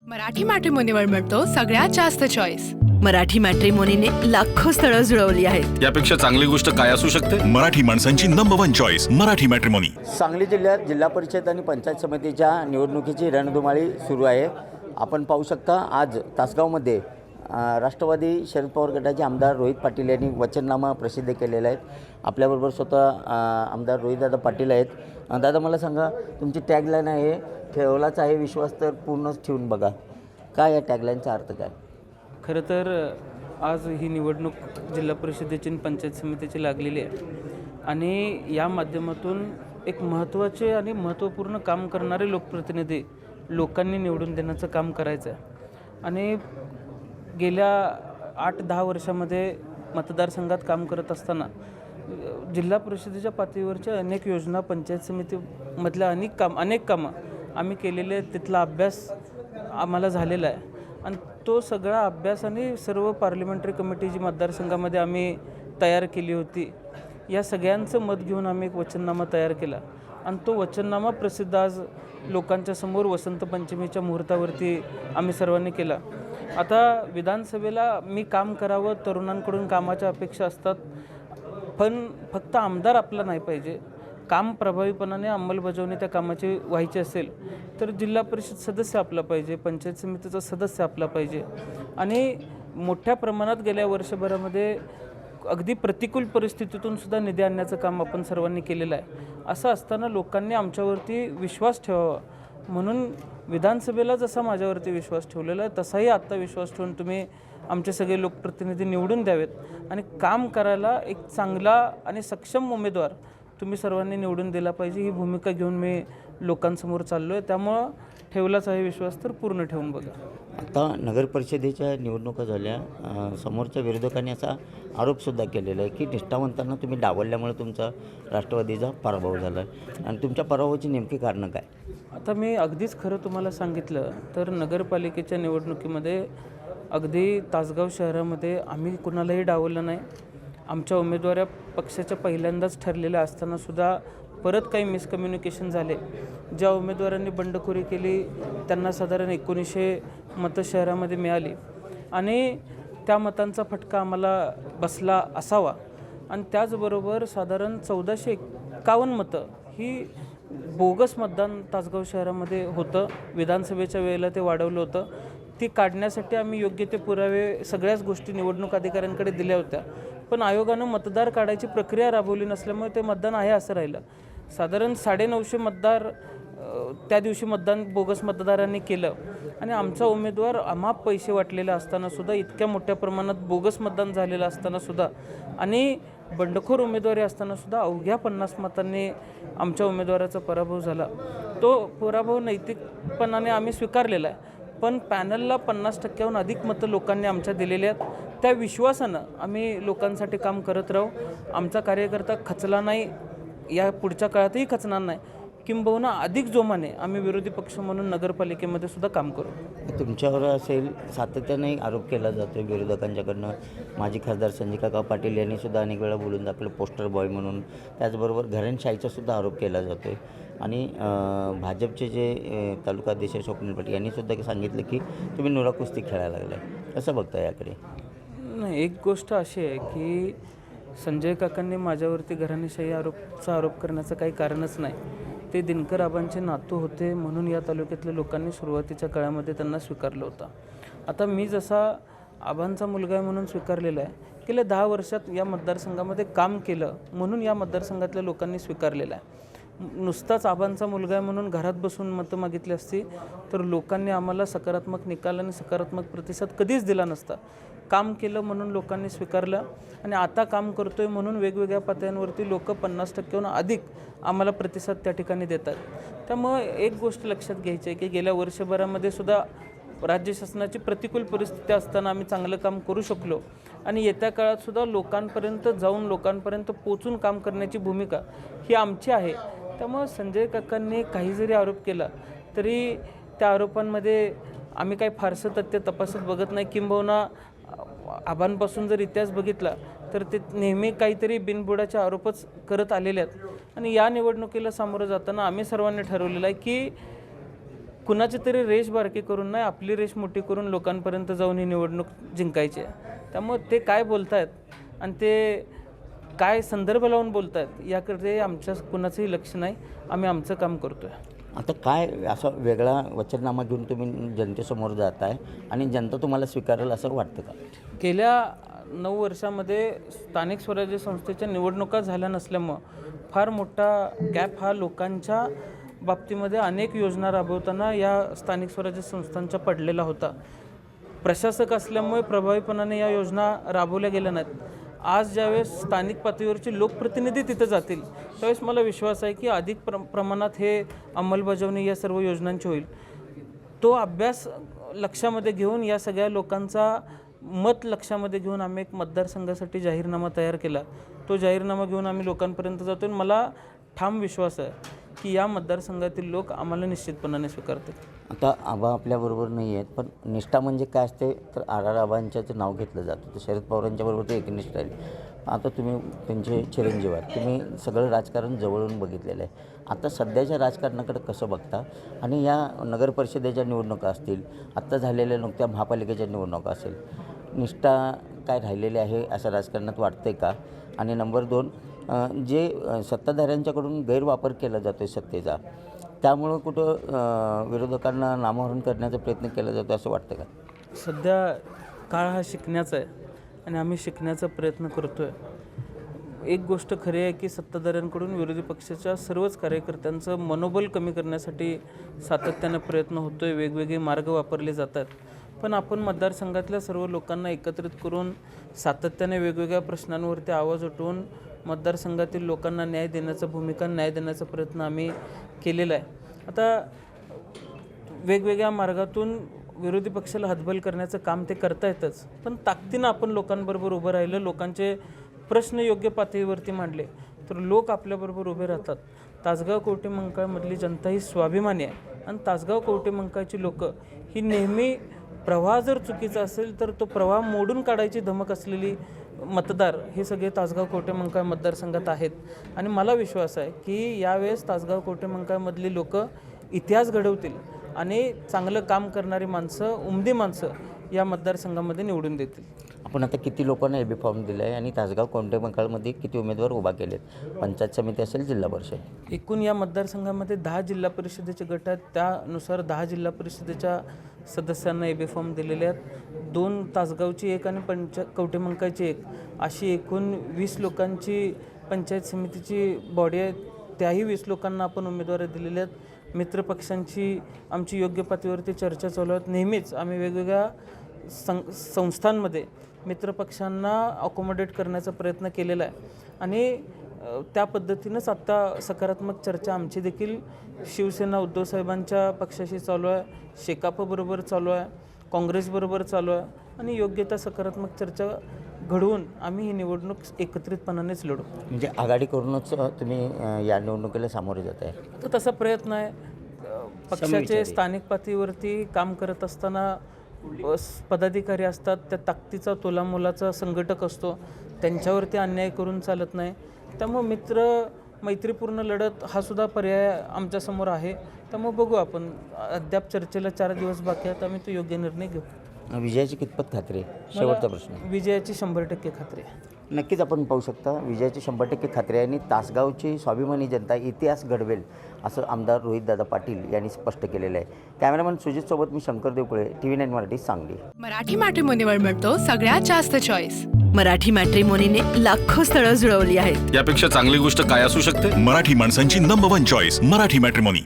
मराठी मॅट्रिमोनीवर मिळतो सगळ्यात जास्त चॉईस। मराठी मॅट्रिमोनीने लाखो स्थळं जुळवली आहेत। यापेक्षा चांगली गोष्ट काय असू शकते? मराठी माणसांची number 1 choice Marathi matrimony. Sangli जिल्ह्यात जिल्हा परिषद आणि पंचायत समितीच्या निवडणुकीची रणधुमाळी सुरू आहे। आपण पाहू शकता आज तासगावमध्ये राष्ट्रवादी शरद पवार गटाचे आमदार रोहित पाटील यांनी वचननामा प्रसिद्ध केलेला आहे। आपल्याबरोबर स्वतः आमदार रोहितदादा पाटील आहेत। दादा मला सांगा, तुमची टॅगलाईन आहे ठेवलाच आहे विश्वास तर पूर्णच ठेवून बघा, काय या टॅगलाईनचा अर्थ काय? खरं तर आज ही निवडणूक जिल्हा परिषदेची आणि पंचायत समितीची लागलेली आहे आणि या माध्यमातून एक महत्त्वाचे आणि महत्त्वपूर्ण काम करणारे लोकप्रतिनिधी लोकांनी निवडून देण्याचं काम करायचं आहे। आणि गेल्या 8-10 वर्षामध्ये मतदारसंघात काम करत असताना जिल्हा परिषदेच्या पातळीवरच्या अनेक योजना, पंचायत समितीमधल्या अनेक कामं आम्ही केलेले आहेत। तिथला अभ्यास आम्हाला झालेला आहे आणि तो सगळा अभ्यास आणि सर्व पार्लमेंटरी कमिटी जी मतदारसंघामध्ये आम्ही तयार केली होती, या सगळ्यांचं मत घेऊन आम्ही एक वचननामा तयार केला आणि तो वचननामा प्रसिद्ध आज लोकांच्या समोर वसंत पंचमीच्या मुहूर्तावरती आम्ही सर्वांनी केला। आता विधानसभेला मी काम करावं, तरुणांकडून कामाच्या अपेक्षा असतात, पण फक्त आमदार आपला नाही पाहिजे, काम प्रभावीपणाने अंमलबजावणी त्या कामाची व्हायची असेल तर जिल्हा परिषद सदस्य आपला पाहिजे, पंचायत समितीचा सदस्य आपला पाहिजे। आणि मोठ्या प्रमाणात गेल्या वर्षभरामध्ये अगदी प्रतिकूल परिस्थितीतून सुद्धा निधी आणण्याचं काम आपण सर्वांनी केलेलं आहे। असं असताना लोकांनी आमच्यावरती विश्वास ठेवावा म्हणून विधानसभेला जसा माझ्यावरती विश्वास ठेवलेला आहे तसाही आत्ता विश्वास ठेवून तुम्ही आमचे सगळे लोकप्रतिनिधी निवडून द्यावेत आणि काम करायला एक चांगला आणि सक्षम उमेदवार तुम्ही सर्वांनी निवडून दिला पाहिजे, ही भूमिका घेऊन मी लोकांसमोर चाललो आहे। त्यामुळं ठेवलाच आहे विश्वास तर पूर्ण ठेवून बघा। आता नगर परिषदेच्या निवडणुका झाल्या, समोरच्या विरोधकांनी असा आरोपसुद्धा केलेला आहे की निष्ठावंतांना तुम्ही डावलल्यामुळे तुमचा राष्ट्रवादीचा पराभव झाला आहे आणि तुमच्या पराभवाची नेमकी कारणं काय? आता मी अगदीच खरं तुम्हाला सांगितलं तर नगरपालिकेच्या निवडणुकीमध्ये अगदी तासगाव शहरामध्ये आम्ही कुणालाही डावललं नाही। आमच्या उमेदवाऱ्या पक्षाच्या पहिल्यांदाच ठरलेल्या असतानासुद्धा परत काही मिसकम्युनिकेशन झाले। ज्या उमेदवारांनी बंडखोरी केली त्यांना साधारण 1900 मतं शहरामध्ये मिळाली आणि त्या मतांचा फटका आम्हाला बसला असावा आणि त्याचबरोबर साधारण 1451 मतं ही बोगस मतदान तासगाव शहरामध्ये होतं। विधानसभेच्या वेळेला ते वाढवलं होतं। ती काढण्यासाठी आम्ही योग्य ते पुरावे सगळ्याच गोष्टी निवडणूक अधिकाऱ्यांकडे दिल्या होत्या, पण आयोगानं मतदार काढायची प्रक्रिया राबवली नसल्यामुळे ते मतदान आहे असं राहिलं। साधारण 950 मतदार त्या दिवशी मतदान बोगस मतदारांनी केलं आणि आमचा उमेदवार अमाप पैसे वाटलेले असतानासुद्धा, इतक्या मोठ्या प्रमाणात बोगस मतदान झालेलं असतानासुद्धा आणि बंडखोर उमेदवारी असतानासुद्धा अवघ्या 50 मतांनी आमच्या उमेदवाराचा पराभव झाला। तो पराभव नैतिकपणाने आम्ही स्वीकारलेला आहे, पण पॅनलला 50%हून अधिक मतं लोकांनी आमच्या दिलेल्या आहेत। त्या विश्वासानं आम्ही लोकांसाठी काम करत राहू। आमचा कार्यकर्ता खचला नाही, या पुढच्या काळातही खचणार नाही, किंबहुना अधिक जोमाने आम्ही विरोधी पक्ष म्हणून नगरपालिकेमध्ये सुद्धा काम करू। तुमच्यावर असेल सातत्याने आरोप केला जातो विरोधकांच्याकडनं। माजी खासदार संजय काका पाटील यांनी सुद्धा अनेक वेळा बोलून दाखवलं पोस्टर बॉय म्हणून। त्याचबरोबर घराणशाहीचा सुद्धा आरोप केला जातो आणि भाजपचे जे तालुका अध्यक्ष स्वप्नील पाटील यांनी सुद्धा सांगितलं की तुम्ही नुरा कुस्ती खेळायला लागलाय, कसं बघता याकडे? नाही, एक गोष्ट अशी आहे की संजय काकांनी माझ्यावरती घराणेशाही आरोप करण्याचं काही कारणच नाही। ते दिनकर आबांचे नातू होते म्हणून या तालुक्यातल्या लोकांनी सुरुवातीच्या काळामध्ये त्यांना स्वीकारलं होतं। आता मी जसा आबांचा मुलगा आहे म्हणून स्वीकारलेला आहे, गेल्या 10 वर्षात या मतदारसंघामध्ये काम केलं म्हणून या मतदारसंघातल्या लोकांनी स्वीकारलेलं आहे। नुसताच आबांचा मुलगा आहे म्हणून घरात बसून मतं मागितली असती तर लोकांनी आम्हाला सकारात्मक निकाल आणि सकारात्मक प्रतिसाद कधीच दिला नसता। काम केलं म्हणून लोकांनी स्वीकारलं आणि आता काम करतोय म्हणून वेगवेगळ्या पातळ्यांवरती लोक 50%हून अधिक आम्हाला प्रतिसाद त्या ठिकाणी देतात। त्यामुळे एक गोष्ट लक्षात घ्यायची आहे की गेल्या वर्षभरामध्ये सुद्धा राज्य शासनाची प्रतिकूल परिस्थिती असताना आम्ही चांगलं काम करू शकलो आणि येत्या काळात सुद्धा लोकांपर्यंत जाऊन लोकांपर्यंत पोचून काम करण्याची भूमिका ही आमची आहे। त्यामुळे संजय काकांनी काही जरी आरोप केला तरी त्या आरोपांमध्ये आम्ही काही फारसं तथ्य तपासत बघत नाही, किंबहुना आबांपासून जर इतिहास बघितला तर ते नेहमी काहीतरी बिनबुडाचे आरोपच करत आलेले आहेत। आणि या निवडणुकीला सामोरं जाताना आम्ही सर्वांनी ठरवलेलं आहे की कुणाची तरी रेष बारकी करून नाही, आपली रेष मोठी करून लोकांपर्यंत जाऊन ही निवडणूक जिंकायची आहे. त्यामुळे ते काय बोलतायत आणि ते काय संदर्भ लावून बोलतायत याकडे आमच्या कुणाचंही लक्ष नाही. आम्ही आमचं काम करतो आहे. आता काय असा वेगळा वचननामा घेऊन तुम्ही जनतेसमोर जात आहे आणि जनता तुम्हाला स्वीकारेल असं वाटतं का? गेल्या 9 वर्षामध्ये स्थानिक स्वराज्य संस्थेच्या निवडणुका झाल्या नसल्यामुळं फार मोठा गॅप हा लोकांच्या बाबतीमध्ये अनेक योजना राबवताना या स्थानिक स्वराज्य संस्थांचा पडलेला होता. प्रशासक असल्यामुळे प्रभावीपणाने या योजना राबवल्या गेल्या नाहीत. आज ज्यावेळेस स्थानिक पातळीवरचे लोकप्रतिनिधी तिथं जातील त्यावेळेस मला विश्वास आहे की अधिक प्रमाणात हे अंमलबजावणी या सर्व योजनांची होईल. तो अभ्यास लक्षामध्ये घेऊन या सगळ्या लोकांचा मत लक्षामध्ये घेऊन आम्ही एक मतदारसंघासाठी जाहीरनामा तयार केला. तो जाहीरनामा घेऊन आम्ही लोकांपर्यंत जातो आणि मला ठाम विश्वास आहे की या मतदारसंघातील लोक आम्हाला निश्चितपणाने स्वीकारतील. आता आबा आपल्याबरोबर नाही आहेत, पण निष्ठा म्हणजे काय असते तर आर आबांच्याचं नाव घेतलं जातं. तर शरद पवारांच्या बरोबर ते एकनिष्ठ राहील. आता तुम्ही त्यांचे चिरंजीव आहात, तुम्ही सगळं राजकारण जवळून बघितलेलं आहे. आता सध्याच्या राजकारणाकडे कसं बघता आणि या नगर परिषदेच्या निवडणुका असतील, आत्ता झालेल्या नुकत्या महापालिकेच्या निवडणुका असेल, निष्ठा काय राहिलेली आहे असं राजकारणात वाटतंय का? आणि नंबर 2, जे सत्ताधाऱ्यांच्याकडून गैरवापर केला जातो आहे सत्तेचा, त्यामुळं कुठं विरोधकांना नामोहरण करण्याचा प्रयत्न केला जातो असं वाटतं का? सध्या काळ हा शिकण्याचा आहे आणि आम्ही शिकण्याचा प्रयत्न करतो आहे. एक गोष्ट खरी आहे की सत्ताधाऱ्यांकडून विरोधी पक्षाच्या सर्वच कार्यकर्त्यांचं मनोबल कमी करण्यासाठी सातत्यानं प्रयत्न होतो आहे. वेगवेगळे मार्ग वापरले जातात. पण आपण मतदारसंघातल्या सर्व लोकांना एकत्रित करून सातत्याने वेगवेगळ्या प्रश्नांवरती आवाज उठवून मतदारसंघातील लोकांना न्याय देण्याचा प्रयत्न आम्ही केलेला आहे. आता वेगवेगळ्या मार्गातून विरोधी पक्षाला हतबल करण्याचं काम ते करतायतच, पण ताकदीनं आपण लोकांबरोबर उभं राहिलं, लोकांचे प्रश्न योग्य पातळीवरती मांडले तर लोक आपल्याबरोबर उभे राहतात. तासगाव कवठेमंकाळमधली जनता ही स्वाभिमानी आहे आणि तासगाव कवठेमंकाळची लोकं ही नेहमी प्रवाह जर चुकीचा असेल तर तो प्रवाह मोडून काढायची धमक असलेली मतदार हे सगळे तासगाव कवठेमंकाळ मतदारसंघात आहेत. आणि मला विश्वास आहे की यावेळेस तासगाव कवठेमंकाळमधली लोकं इतिहास घडवतील आणि चांगलं काम करणारी माणसं, उमदी माणसं या मतदारसंघामध्ये निवडून देतील. आपण आता किती लोकांना एबी फॉर्म दिला आहे आणि तासगाव कवठेमंकाळमध्ये किती उमेदवार उभा केलेत? पंचायत समिती असेल, जिल्हा परिषद? एकूण या मतदारसंघामध्ये 10 जिल्हा परिषदेचे गट आहेत. त्यानुसार 10 जिल्हा परिषदेच्या सदस्यांना एबी फॉर्म दिलेले आहेत. 2 तासगावची 1 आणि कवठेमंकाळची 1 अशी एकूण 20 लोकांची पंचायत समितीची बॉडी आहे. त्याही 20 लोकांना आपण उमेदवारी दिलेल्या आहेत. मित्रपक्षांची आमची योग्य पातळीवरती चर्चा चालू आहेत. नेहमीच आम्ही वेगवेगळ्या संस्थांमध्ये मित्रपक्षांना अकोमोडेट करण्याचा प्रयत्न केलेला आहे आणि त्या पद्धतीनंच आत्ता सकारात्मक चर्चा आमची देखील शिवसेना उद्धव साहेबांच्या पक्षाशी चालू आहे, शेकापबरोबर चालू आहे, काँग्रेसबरोबर चालू आहे आणि योग्य त्या सकारात्मक चर्चा घडवून आम्ही ही निवडणूक एकत्रितपणानेच लढू. म्हणजे आघाडी करूनच तुम्ही या निवडणुकीला सामोरे जात आहे? तर तसा प्रयत्न आहे. पक्षाचे स्थानिक पातळीवरती काम करत असताना पदाधिकारी असतात, त्या ताकदीचा तोलामोलाचा संघटक असतो, त्यांच्यावरती अन्याय करून चालत नाही. त्यामुळे मैत्रीपूर्ण लढत हा सुद्धा पर्याय आमच्यासमोर आहे. त्यामुळे बघू, आपण अद्याप चर्चेला 4 दिवस बाकी आहेत, आम्ही तो योग्य निर्णय घेऊ. विजयाची कितपत खात्री? शेवटचा प्रश्न. विजयाची 100% खात्री आहे. नक्कीच आपण पाहू शकता विजयाची 100% खात्री आहे आणि तासगावची स्वाभिमानी जनता इतिहास घडवेल असं आमदार रोहितदादा पाटील यांनी स्पष्ट केलेलं आहे. कॅमेरामॅन सुजितसोबत मी शंकर देवकुळे, TV9 मराठी, सांगली. मराठी मॅट्रिमोनीवर मिळतो सगळ्यात जास्त चॉईस. मराठी मॅट्रिमोनीने लाखो स्थळं जुळवली आहेत. यापेक्षा चांगली गोष्ट काय असू शकते? मराठी माणसांची नंबर 1 चॉईस मराठी मॅट्रिमोनी.